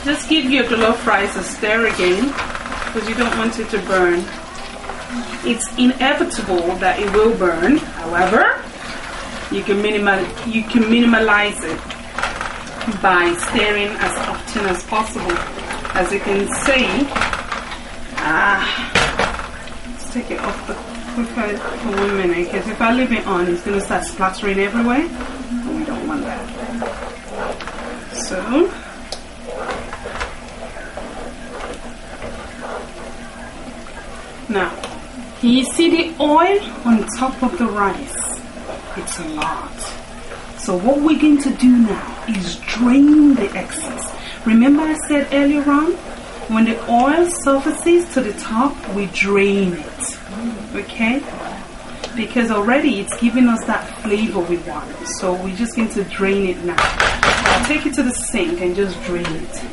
Just give your jollof rice a stir again because you don't want it to burn. It's inevitable that it will burn. However, you can minimize it by stirring as often as possible. As you can see, let's take it off the cooker for 1 minute, because if I leave it on, it's going to start splattering everywhere, and we don't want that. So, now, can you see the oil on top of the rice? It's a lot. So what we're going to do now is drain the excess. Remember I said earlier on, when the oil surfaces to the top, we drain it. Okay? Because already it's giving us that flavor we want. So we're just going to drain it now. I'll take it to the sink and just drain it.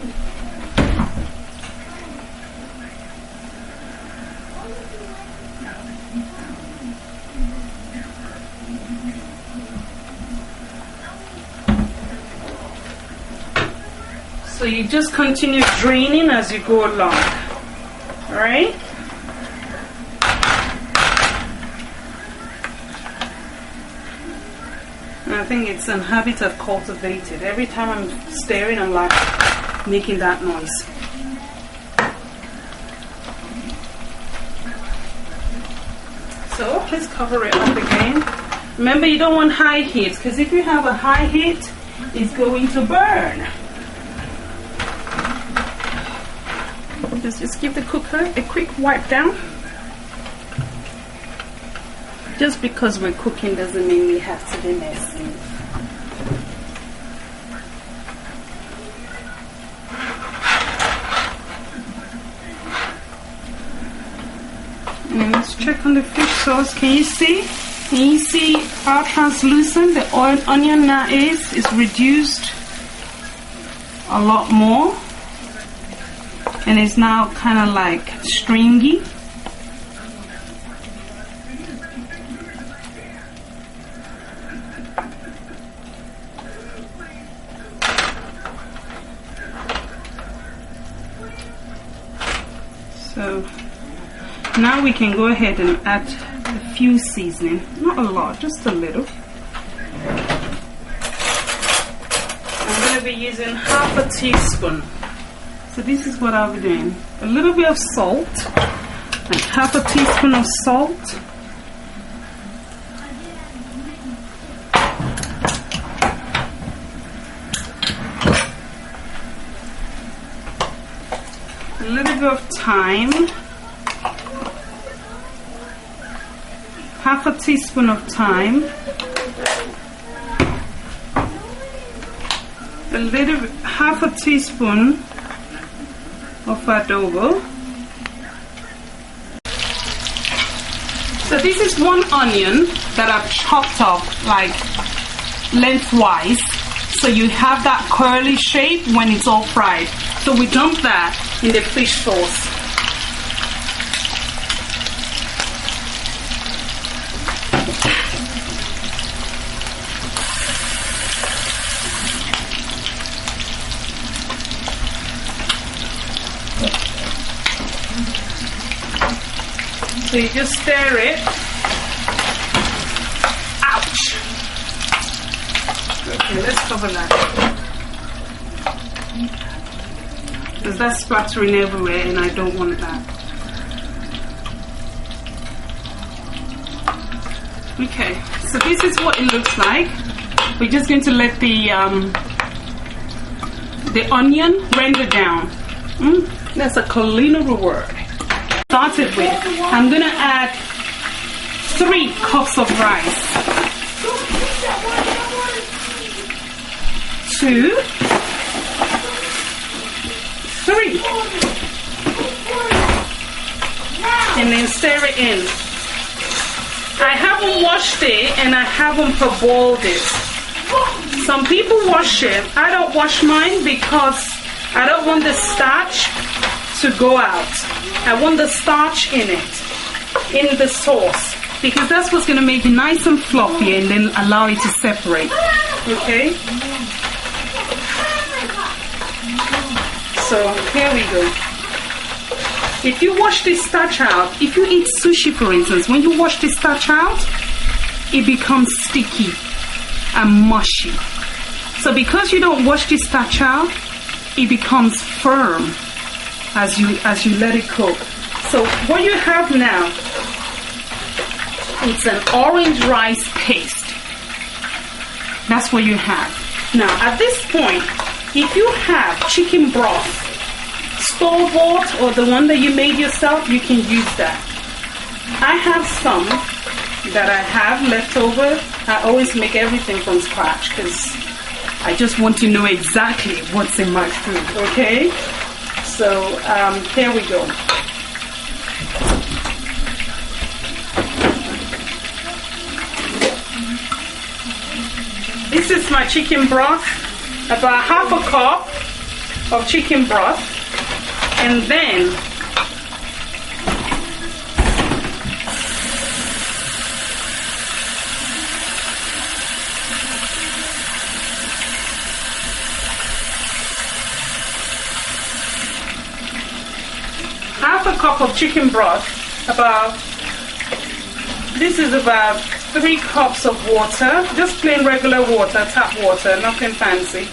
So you just continue draining as you go along. Alright? And I think it's a habit I've cultivated. Every time I'm stirring, I'm like making that noise. So let's cover it up again. Remember, you don't want high heat, because if you have a high heat, it's going to burn. Just give the cooker a quick wipe down. Just because we're cooking doesn't mean we have to be messy. And let's check on the fish sauce. Can you see? Can you see how translucent the onion now is? It's reduced a lot more. And it's now kind of like stringy. So now we can go ahead and add a few seasoning. Not a lot, just a little. I'm going to be using half a teaspoon. So this is what I'll be doing. A little bit of salt, like half a teaspoon of salt. A little bit of thyme. Half a teaspoon of thyme. Half a teaspoon of adobo. So this is one onion that I've chopped up like lengthwise, so you have that curly shape when it's all fried. So we dump that in the fish sauce. So you just stir it. Ouch! Okay, let's cover that. Because that's splattering everywhere and I don't want that. Okay, so this is what it looks like. We're just going to let the onion render down. That's a culinary word. Started with, I'm gonna add 3 cups of rice. 2, 3, and then stir it in. I haven't washed it and I haven't parboiled it. Some people wash it. I don't wash mine because I don't want the starch to go out. I want the starch in it, in the sauce, because that's what's going to make it nice and fluffy and then allow it to separate. Okay? So here we go. If you wash this starch out, if you eat sushi for instance, when you wash this starch out, it becomes sticky and mushy. So because you don't wash this starch out, it becomes firm as you let it cook. So what you have now, it's an orange rice paste. That's what you have. Now at this point, if you have chicken broth, store-bought or the one that you made yourself, you can use that. I have some that I have left over. I always make everything from scratch because I just want to know exactly what's in my food, okay? So here we go. This is my chicken broth, about half a cup of chicken broth, and then half a cup of chicken broth, this is about 3 cups of water, just plain regular water, tap water, nothing fancy.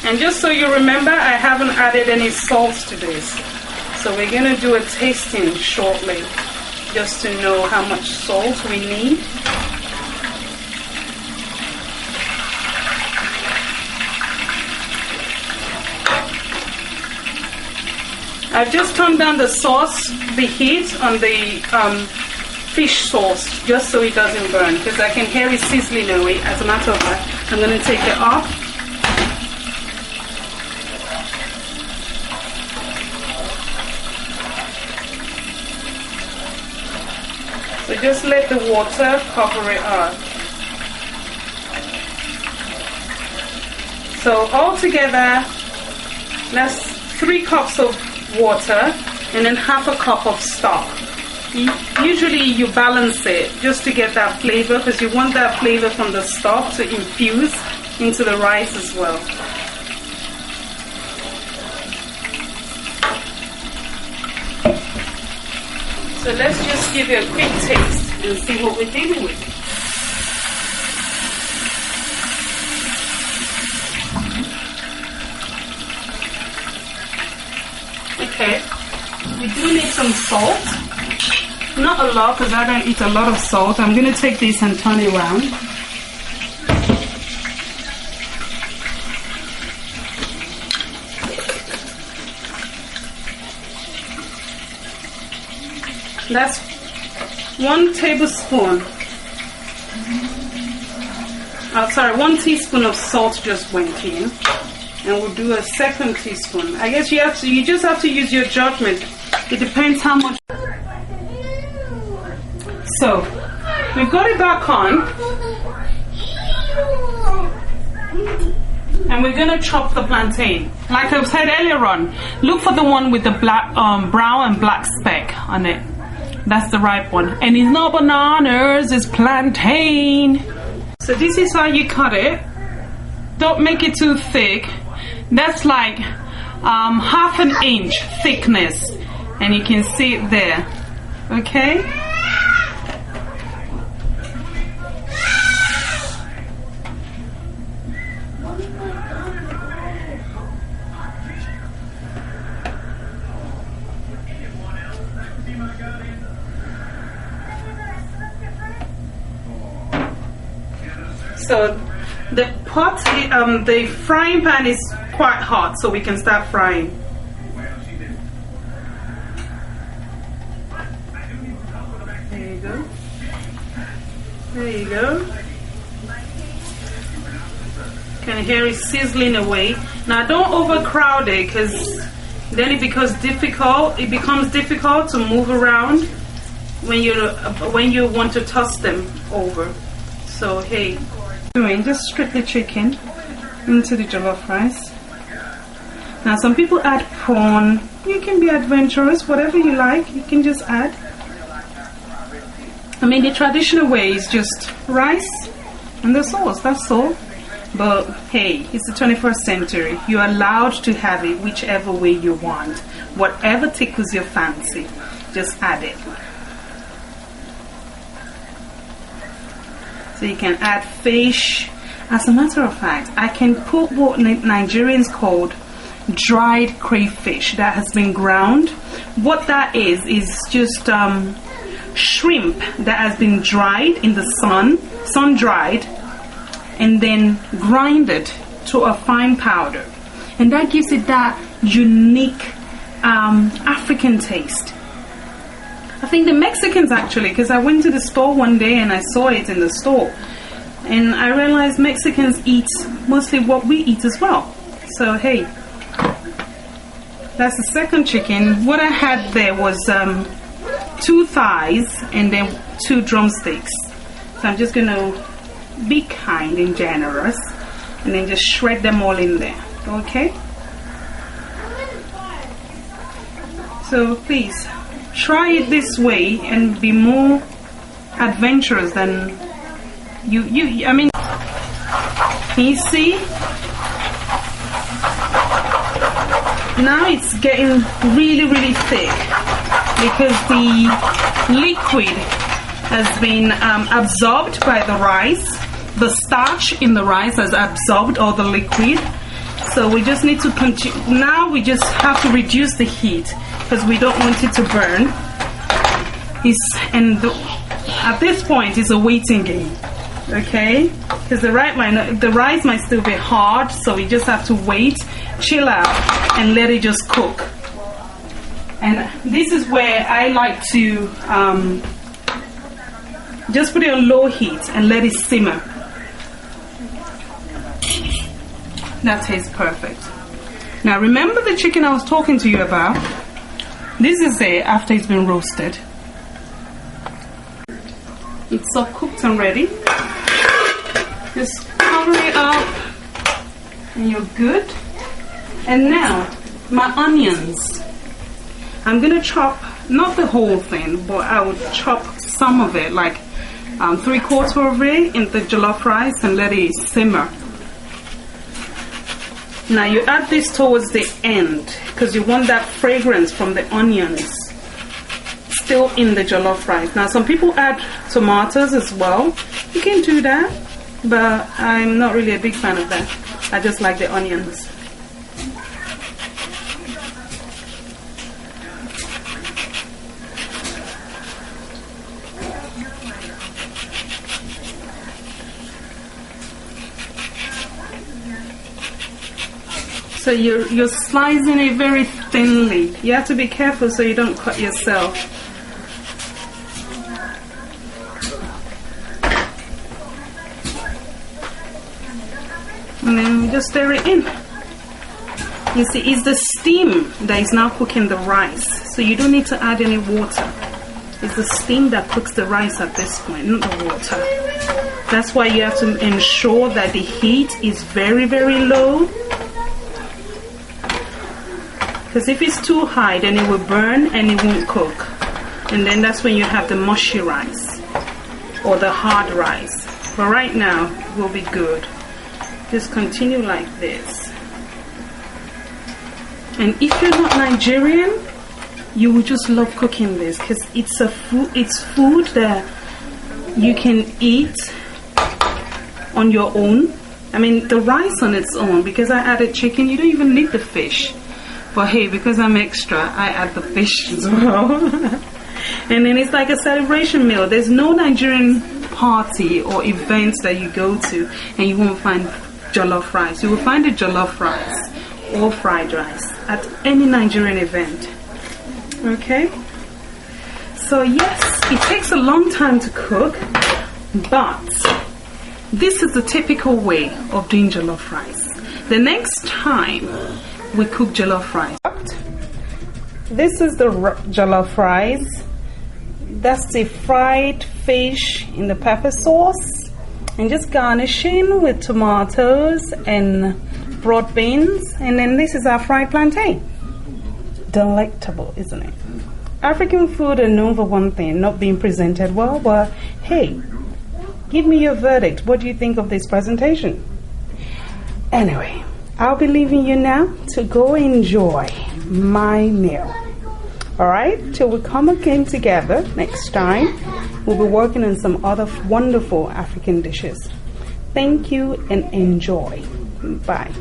And just so you remember, I haven't added any salt to this. So we're going to do a tasting shortly, just to know how much salt we need. I've just turned down the sauce, the heat on the fish sauce, just so it doesn't burn, because I can hear it sizzling away. As a matter of fact, I'm going to take it off. So just let the water cover it up. So altogether, that's 3 cups of water and then half a cup of stock. Usually you balance it just to get that flavor, because you want that flavor from the stock to infuse into the rice as well. So let's just give it a quick taste and see what we're dealing with. Okay, we do need some salt. Not a lot, because I don't eat a lot of salt. I'm going to take this and turn it around. That's 1 tablespoon. Oh, sorry, 1 teaspoon of salt just went in. And we'll do a 2nd teaspoon. I guess you just have to use your judgment. It depends how much. So we've got it back on, and we're gonna chop the plantain. Like I said earlier on, look for the one with the black, brown and black speck on it. That's the ripe one. And it's not bananas, it's plantain. So this is how you cut it. Don't make it too thick. That's like half an inch thickness, and you can see it there. Okay. So the pot, the frying pan is quite hot, so we can start frying. There you go. There you go. Can hear it sizzling away. Now don't overcrowd it, because then it becomes difficult. It becomes difficult to move around when you want to toss them over. So hey, just strip the chicken into the jollof rice. Now some people add prawn. You can be adventurous, whatever you like, you can just add. I mean, the traditional way is just rice and the sauce, that's all. But hey, it's the 21st century. You're allowed to have it whichever way you want. Whatever tickles your fancy, just add it. So you can add fish. As a matter of fact, I can put what Nigerians called dried crayfish that has been ground. What that is just shrimp that has been dried in the sun dried, and then grinded to a fine powder, and that gives it that unique African taste. I think the Mexicans actually, because I went to the store one day and I saw it in the store, and I realized Mexicans eat mostly what we eat as well. So hey, that's the second chicken. What I had there was 2 thighs and then 2 drumsticks. So I'm just gonna be kind and generous and then just shred them all in there. Okay, so please try it this way and be more adventurous than I mean, can you see? Now it's getting really thick because the liquid has been absorbed by the rice. The starch in the rice has absorbed all the liquid. So we just need to continue. Now we just have to reduce the heat because we don't want it to burn. At this point, it's a waiting game. Okay, because the rice might still be hard, so we just have to wait, chill out, and let it just cook. And this is where I like to just put it on low heat and let it simmer. That tastes perfect. Now remember the chicken I was talking to you about? This is it after it's been roasted. It's all cooked and ready. Just cover it up and you're good. And now my onions, I'm gonna chop not the whole thing, but I would chop some of it, like 3/4 of it in the jollof rice, and let it simmer. Now you add this towards the end because you want that fragrance from the onions still in the jollof rice. Now some people add tomatoes as well. You can do that, but I'm not really a big fan of that. I just like the onions. So you're slicing it very thinly. You have to be careful so you don't cut yourself. And then you just stir it in. You see, it's the steam that is now cooking the rice. So you don't need to add any water. It's the steam that cooks the rice at this point, not the water. That's why you have to ensure that the heat is very, very low. Because if it's too high, then it will burn and it won't cook. And then that's when you have the mushy rice or the hard rice. But right now, it will be good. Just continue like this. And if you're not Nigerian, you will just love cooking this because it's food that you can eat on your own. I mean, the rice on its own, because I added chicken, you don't even need the fish. But hey, because I'm extra, I add the fish as well. And then it's like a celebration meal. There's no Nigerian party or event that you go to and you won't find jollof rice. You will find a jollof rice or fried rice at any Nigerian event. Okay? So yes, it takes a long time to cook, but this is the typical way of doing jollof rice. The next time we cook jollof rice, this is the jollof rice. That's the fried fish in the pepper sauce, and just garnishing with tomatoes and broad beans. And then this is our fried plantain. Delectable, isn't it? African food are known for one thing, not being presented well, but hey, give me your verdict. What do you think of this presentation? Anyway, I'll be leaving you now to go enjoy my meal. Alright, till we come again together next time, we'll be working on some other wonderful African dishes. Thank you and enjoy. Bye.